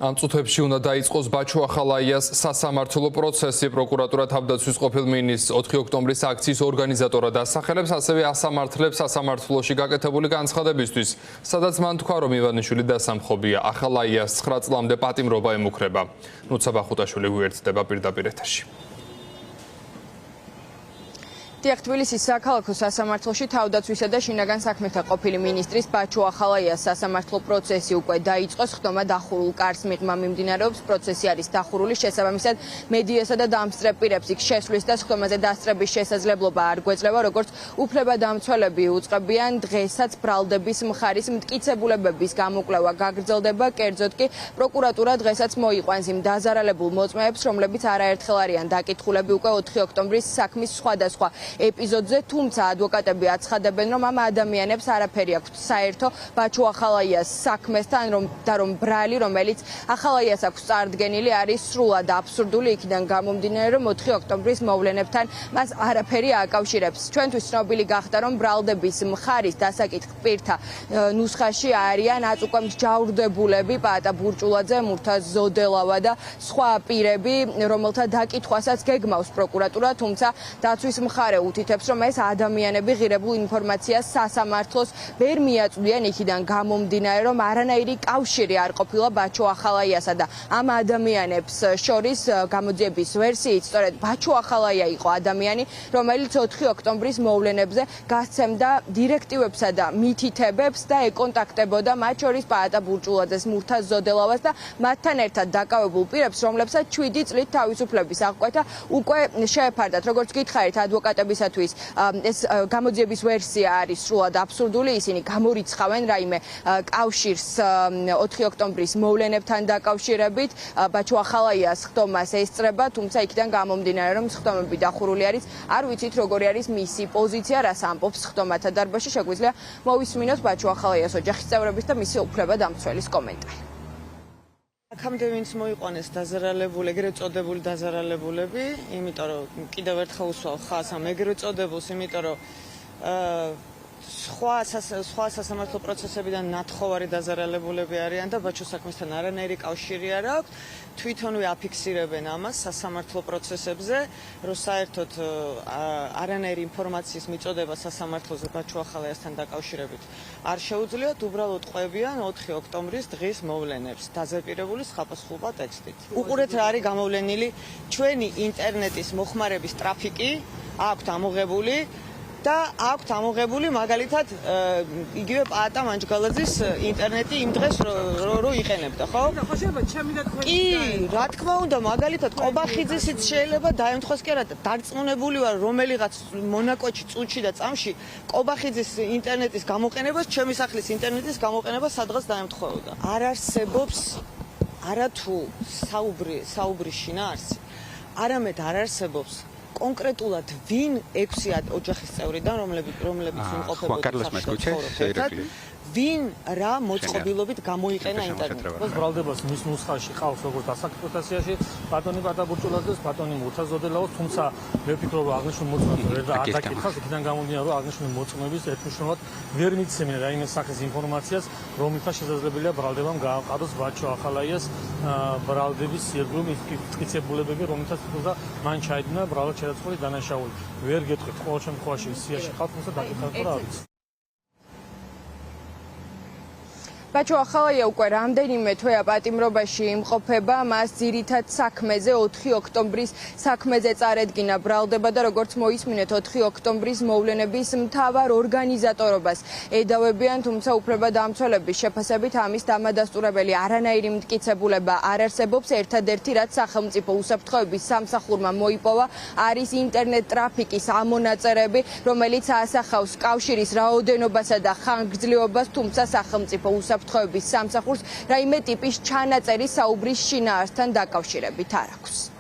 Ამ წუთებში უნდა დაიწყოს ბაჩო ახალაიას სასამართლო პროცესი. პროკურატურა თავდაცვის ყოფილ მინისტრს 4 ოქტომბრის აქციის ორგანიზატორად ასახელებს, ასევე ასამართლებს სასამართლოში გაკეთებული განცხადებისთვის, სადაც მან თქვა, რომ ივანიშვილი დასამხობია. ახალაიას 9 წლამდე პატიმრობა ემუქრება. ნუცა ბახუტაშვილი გვერდდება პირდაპირ ეთერში. თბილისის საქალაქო სასამართლოში თავდაცვისა და შინაგან საქმეთა ყოფილი მინისტრის ბაჩო ახალაიას სასამართლო პროცესი უკვე დაიწყოს. ხდომა დახურულ კარს მიღმა მიმდინარეობს. პროცესი არის დახურული, შესაბამისად მედიასა და დამსწრე პირებს იქ შესვლის და ხდომაზე დასწრების შესაძლებლობა არ გვეძლევა, როგორც უფლებადამცველები უწყებიან. დღესაც ბრალდების მხარის მტკიცებულებების გამოკვლევა გაგრძელდება. კერძოდ კი პროკურატურა დღესაც მოიყვანს იმ დაზარალებულ მოწმეებს, რომლებიც არაერთხელ არიან დაკითხულები უკვე 4 ოქტომბრის საქმის სხვადასხვა ეპიზოდზე, თუმცა ადვოკატები აცხადებენ, რომ ამ ადამიანებს არაფერი აქვთ საერთო ბაჩო ახალაიას საქმესთან, რომ ბრალი, რომელიც ახალაიას აქვს წარდგენილი, არის სრულად აბსურდული, იქიდან გამომდინარე, რომ 4 ოქტომბრის მოვლენებთან მას არაფერი აკავშირებს. ჩვენთვის ცნობილი გახდა, რომ ბრალდების მხარის დასაკითხ პირთა ნუსხაში არიან აწუკვე მსჯავრდებულები, პაატა ბურჭულაძე, მურთაზ ზოდელავა და სხვა პირები, რომელთა დაკითხვასაც გეგმავს პროკურატურა, თუმცა დაცვის მხარე უთითებს, რომ ეს ადამიანები ღირებულ ინფორმაციას სასამართლოს ვერ მიაწვდიან, იქიდან გამომდინარე, რომ არანაირი კავშირი არ ყოფილა ბაჩო ახალაიასა და ამ ადამიანებს შორის გამოძიების ვერსიით, სწორედ ბაჩო ახალაია იყო ადამიანი, რომელიც 4 ოქტომბრის მოვლენებზე გასცემდა დირექტივებსა და მითითებებს და ეკონტაქტებოდა მათ შორის პაატა ბურჭულაძეს, მურთაზ ზოდელავას და მათთან ერთად დაკავებულ პირებს, რომლებსაც 7 წლით თავისუფლების აღკვეთა უკვე შეეფარდათ. როგორც გითხარით, ადვოკატებისათვის ეს გამოძიების ვერსია არის სრულად აბსურდული, ისინი გამორიცხავენ რაიმე კავშირს 4 ოქტომბრის მოვლენებთან დაკავშირებით. ბაჩო ახალაიას ხდომას ესწრება, თუმცა იქიდან გამომდინარე, რომ ხდომები დახურული არის, არ ვიცით როგორი არის მისი პოზიცია, რას ამბობს ხდომათა დარბაზში. შეგვიძლია მოვისმინოთ ბაჩო ახალაიას ოჯახის წევრების და მისი უფლებადამცველის კომენტარი. აქამდე ვინც მოიყვანეს დაზარალებული, ეგრეთ წოდებული დაზარალებულები, იმიტომ რომ კიდევ ერთხელ უსვავ ხაზს ამ ეგრეთ წოდებულს, იმიტომ რომ სხვა სასამართლო პროცესებიდან ნათხოვარი დაზარალებულები არიან და ბაჩოს საქმესთან არანაირი კავშირი არ აქვს. თვითონვე აფიქსირებენ ამას სასამართლო პროცესებზე, რომ საერთოდ არანაირი ინფორმაციის მიწოდება სასამართლოზე ბაჩო ახალაიასთან დაკავშირებით არ შეუძლიათ, უბრალოდ ყვებიან 4 ოქტომბრის დღის მოვლენებს დაზეპირებული სხვადასხვა ტექსტით. უყურეთ რა არის გამოვლენილი, ჩვენი ინტერნეტის მოხმარების ტრაფიკი აქვთ ამოღებული და აქვთ ამოღებული მაგალითად იგივე პაატა მანჯგალაძის ინტერნეტი იმ დღეს რო იყენებდა, ხო? ხო, შეიძლება ჩემი და თქვენი. კი, რა თქმა უნდა, მაგალითად ყობახიძისიც შეიძლება დაემთხოს კი არა, დარწმუნებული ვარ, რომელიღაც მონაკოჩი, წუთში და წამში ყობახიძის ინტერნეტის გამოყენებას, ჩემი სახლის ინტერნეტის გამოყენებას სადღაც დაემთხვეოდა. არ არსებობს არათუ საუბრი შინაარსი, არამედ არ არსებობს კონკრეტულად ვინ 6 ოჯახის წევრიდან, რომლებიც იმყოფებოდა ვინ რა მოწყობილობით გამოიყენა ინტერნეტი. ეს ბრალდებას მის ნუსხაში ყავს როგორც დასაკუთრებაში ბატონი პაატა ბურჭულაძეს, ბატონი მურთაზ ზოდელაოს, თუმცა მე ვფიქრობ, რომ აღნიშნულ მოწმეებს ვერ დაკითხავს, იქიდან გამომდინარე, რომ აღნიშნული მოწმეების ერთმნიშვნელოვნად ვერ მიცემენ რაიმე სახის ინფორმაციას, რომლითაც შესაძლებელია ბრალდებამ გააყაროს ბაჩო ახალაიას ბრალდების ირგვლივ მტკიცებულებები, რომლითაც თუმცა მან ჩაიდინა ბრალად შერაცხული დანაშაული. ვერ გეტყვით, ყოველ შემთხვევაში სიაში ხალხს, თუმცა დაკითხავს რა არის. ბაჩო ახალაია უკვე რამდენიმე თვეა პატიმრობაში იმყოფება, მას ძირითად საქმეზე 4 ოქტომბრის საქმეზე წარედგინა ბრალდება და როგორც მოისმინეთ 4 ოქტომბრის მოვლენების მთავარ ორგანიზატორობას ედავებიან, თუმცა უფლებადამცველების შეფასებით ამის დამადასტურებელი არანაირი მტკიცებულება არ არსებობს. ერთადერთი რაც სახელმწიფო უსაფრთხოების სამსახურმა მოიპოვა არის ინტერნეტ ტრაფიკის ამონაწერები, რომელიც ასახავს კავშირის რაოდენობასა და ხანგრძლივობას, თუმცა სახელმწიფო უსაფრთხოების სამსახურს რაიმე ტიპის ჩანაწერი საუბრის შინაარსთან დაკავშირებით არ აქვს.